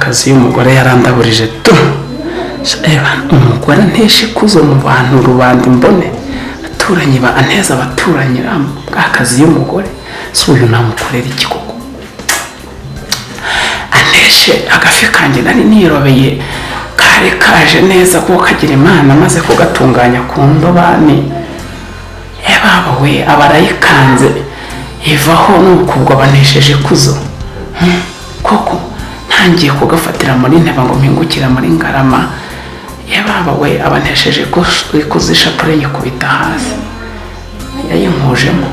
kazi y'umugore yarandaburije tu. Eba umugore nteshe kuzo mu bantu rubanda imbone aturanye ba anteza abaturanyi kazi y'umugore so uyu namukorera iki koko anteshe agafi kanjye nari nirobeye kare kaje neza kuko kagira Imana maze kugatunganya ku ndobani baba we abarayikanze ivaho n'ukubwo banesheje kuzo koko ntangiye kugafatira muri nteba ngo mpingukira muri Ngarama baba we abanesheje kuzishapure nyikubita hasi yayinkujemo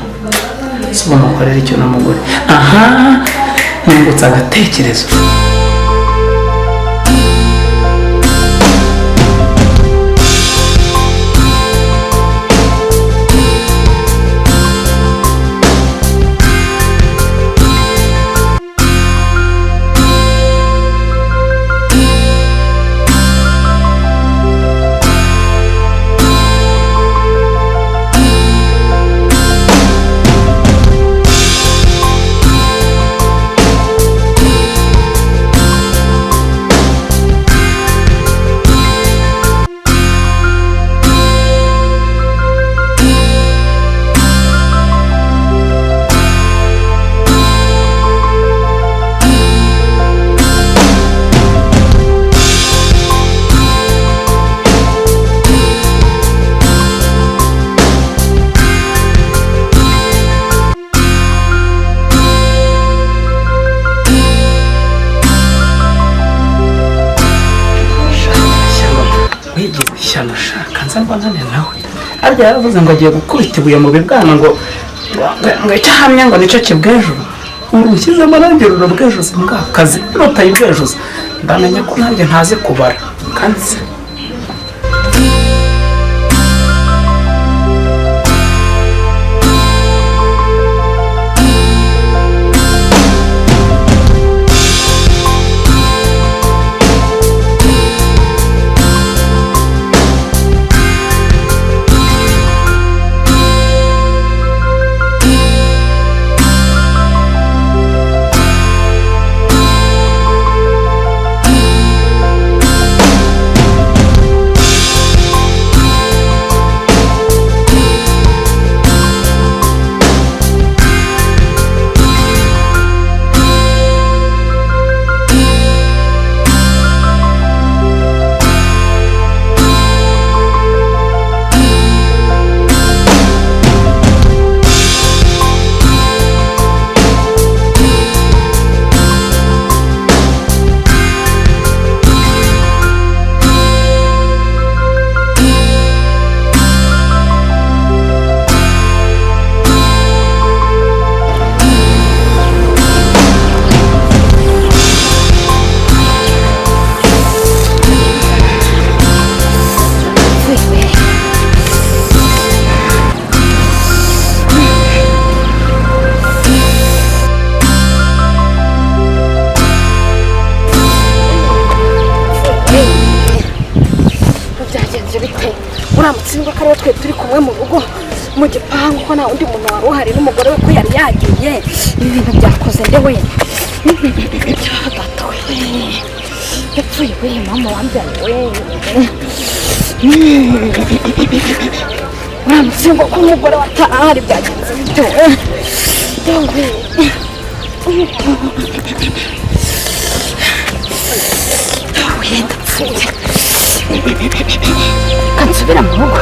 sibo mukorera icyo n'umugore aha nungutse agatekerezo ishyano shaka nzambonane nawe arya yaravuze ngo agiye gukubita ibuye mu bibwana ngo icyahamya ngo nico kibwejuru urushyizemo nanjye rurabwejuze mbwakazi rutaye ibwejuze ndamenya ko nanjye ntazi kubara kandi uramutsinga kare twe turi kumwe mu rugo mu gipangu ko nta undi muntu wari uhari n'umugore we ko yari yagiye ibintu byakoze ndewe data we yapfuye we mama wambyaye we uramutsinga ko umugore watahari byagenze bito yewe ndapfuye kansubira mu rugo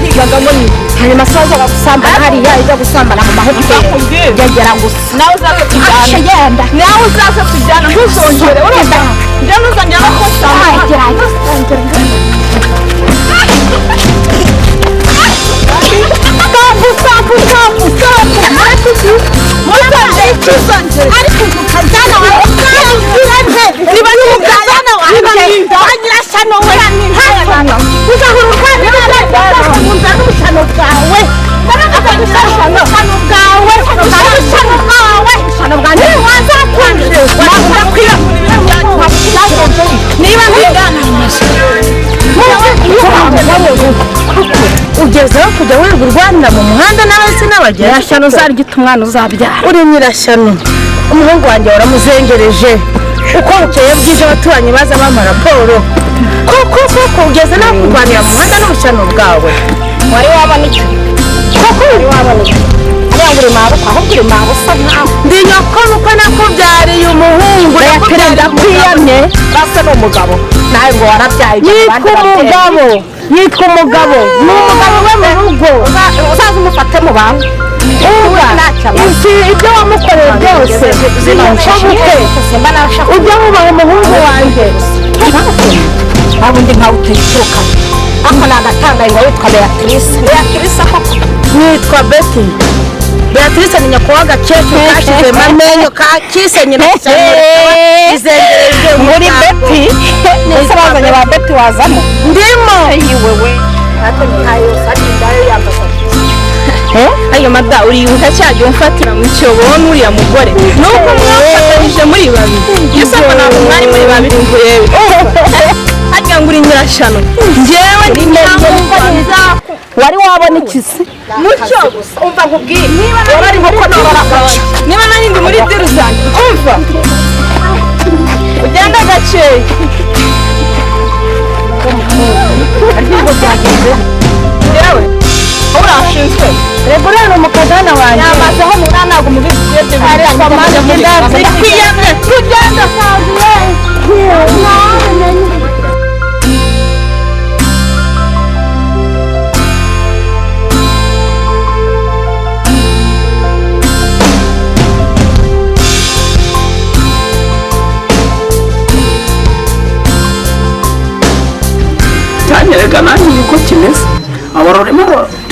wahigagamo ni hanyuma saza gusambana hariya ijya gusambana mu mahoteli yagera gusa nawe uzaze tujyana yenda nawe uzaze tujyana ntuzongere urumva njye ntuzongera ko usanga ariko ukajyana wawe niba ni umukazana wawe nyirashyano we uzahuruka neza n'ubushano bwawe ugezeho kujya wirirwa urwanira mu muhanda n'abasi n'abageni nyirashyano uzarigita umwana uzabyara uri nyirashyano umuhungu wanjye waramuzengereje uko bukeye bwije abaturanyi baza bampa raporo koko ugeze nawe kurwanira mu muhanda n'ubushano bwawe wari wabona iki koko wari wabona iki ariya nguri mabuka aho nguri mabusa nkawe ndi nyoko nuko nakubyariye umuhungu yaperezida kwiyamye basa n'umugabo nawe ngo warabyaye yitwa umugabo ni umugabo we mu rugo uzaza umufate mu bantu ibyo wamukoreye byose zinashoboke ujya wubaha umuhungu wanjye ntabwo ndi nkawe uturuka ako ni agatangaye ngo witwa Beatrice koko nitwa Betty Beatrice ni nyakubahwa agakecuru kashyizemo amenyo kisenyera izengereje muri Betty ese bazanye ba Betty wazamo ndimo yiwewe natwe ntayo satindayo yambaza ayo mada uribuka cyagiye umfatira mu cyobo n'uriya mugore nuko mwafatanyije muri babiri yose ko ntabwo mwari muri babiri ngurebe hajya nguri nyirashyano njyewe ndimwamubaniza wari wabona ikisi mucyo umva nkubwire niba nari nkoko n'abarakoze niba nari ndi muri diru zanjye umva ugenda gakeye ariko byagenze yewe urashinzwe rego rero umukazana wanjye yamazeho ntabwo mubizi ariko amaze kwiyamye tugenda kazi cyanyereka nanjye uko kimeze abaroremo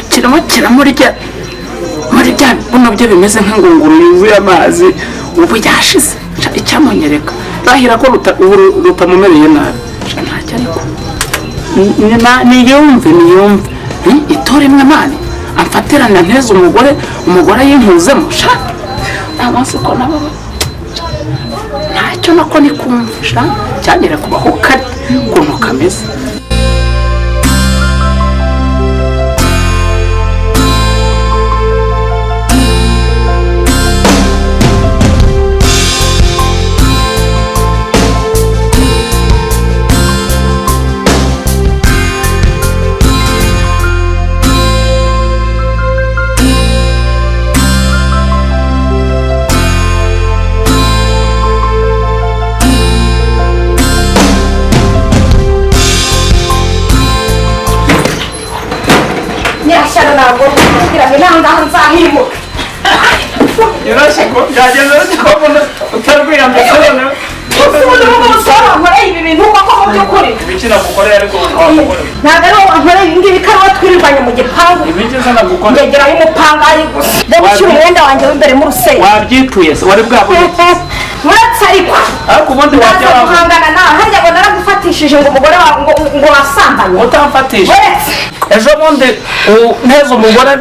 kiramo muri bya buno byo bimeze nk'ingunguru yuzuye amazi ubu yashize icyamunyereka rahira ko rutamumereye nabi ntacyo ariko niyumve itore imwe mani amfatirana nteze umugore yimpuzemo sha ntabansi ko nabo ntacyo nako nikumvisha cyanyereka ubaho kari ukuntu kameze ntabwo kugira ngo nangaho nzahimuka yoroshye ko byageze ko utarwira mbere nkoreye ibi bintu koko mu by'ukuri ibikina gukorera ariko ntabwo ari nkoreye ibi ngibi kandi watwirirwanye mu gipangu ngegeraho umupangayi gusa reba ushyira umwenda wanjye w'imbere mu rusenge wabyituye se wari bwabonye uretse ariko ubundi wajya guhangana nawe harya ngo naragufatishije ngo umugore wawe ngo wasambanye utamfatisha ejo bundi nteze umugore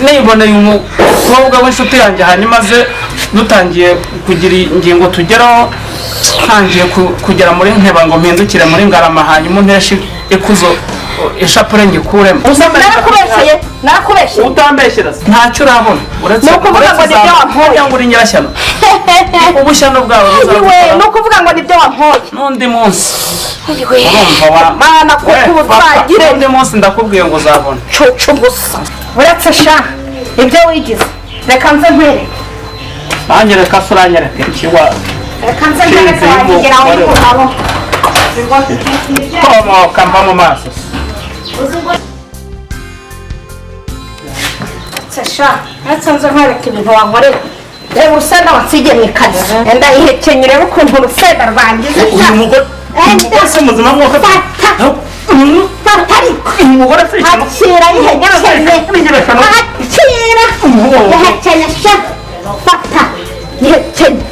niboneye umukobwa w'inshuti yanjye hanyuma ze dutangiye kugira ingingo tugeraho ntangiye kugera muri nkeba ngo mpindukire muri Ngarama hanyuma unteshe ikuzo ishapure ngikuremo narakubeshye utambeshyira ntacyo urabona uretse ukuvuga ngo nibyo wampoye ngo uri nyirashyano ubushyano bwawe ni ukuvuga ngo nibyo wampoye n'undi munsi mana kuko ubutwagire n'undi munsi ndakubwiye ngo uzabona cucu gusa uretse sha ibyo wigize reka nze nkwereke nanjye reka se uranyereke ikiwa reka nze nkwereke wagigeraho y'umugabo komoka mva mu maso uretse sha uretse nzo nkwereka ibintu wankorera reba urusenda wansigiye mu ikariso enda yihekenye urebe ukuntu urusenda rwangiza uyu mugore se muzima mwuka fata ariko umugore se akira yihekenye akira yihekenye sha fata yihekenye